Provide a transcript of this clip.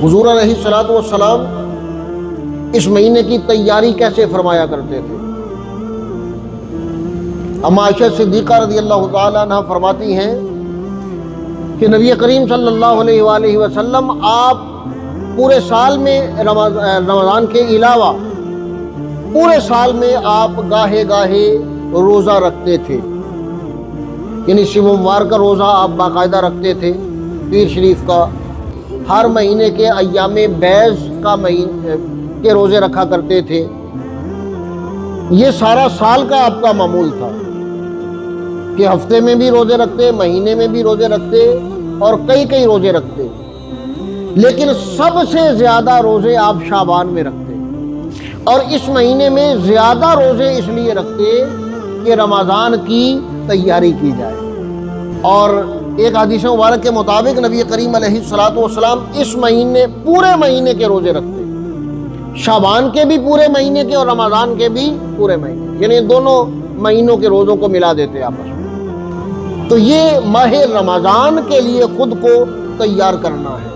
حضور علیہ الصلوۃ والسلام اس مہینے کی تیاری کیسے فرمایا کرتے تھے؟ اما عائشہ صدیقہ رضی اللہ تعالیٰ عنہ فرماتی ہیں کہ نبی کریم صلی اللہ علیہ وآلہ وسلم آپ پورے سال میں رمضان کے علاوہ پورے سال میں آپ گاہے گاہے روزہ رکھتے تھے، یعنی سوموار کا روزہ آپ باقاعدہ رکھتے تھے، پیر شریف کا، ہر مہینے کے ایام بیض کے روزے رکھا کرتے تھے۔ یہ سارا سال کا آپ کا معمول تھا کہ ہفتے میں بھی روزے رکھتے، مہینے میں بھی روزے رکھتے اور کئی روزے رکھتے، لیکن سب سے زیادہ روزے آپ شعبان میں رکھتے، اور اس مہینے میں زیادہ روزے اس لیے رکھتے کہ رمضان کی تیاری کی جائے۔ اور ایک حدیث مبارک کے مطابق نبی کریم علیہ الصلوۃ والسلام اس مہینے پورے مہینے کے روزے رکھتے، شعبان کے بھی پورے مہینے کے اور رمضان کے بھی پورے مہینے، یعنی دونوں مہینوں کے روزوں کو ملا دیتے آپس میں۔ تو یہ ماہ رمضان کے لیے خود کو تیار کرنا ہے۔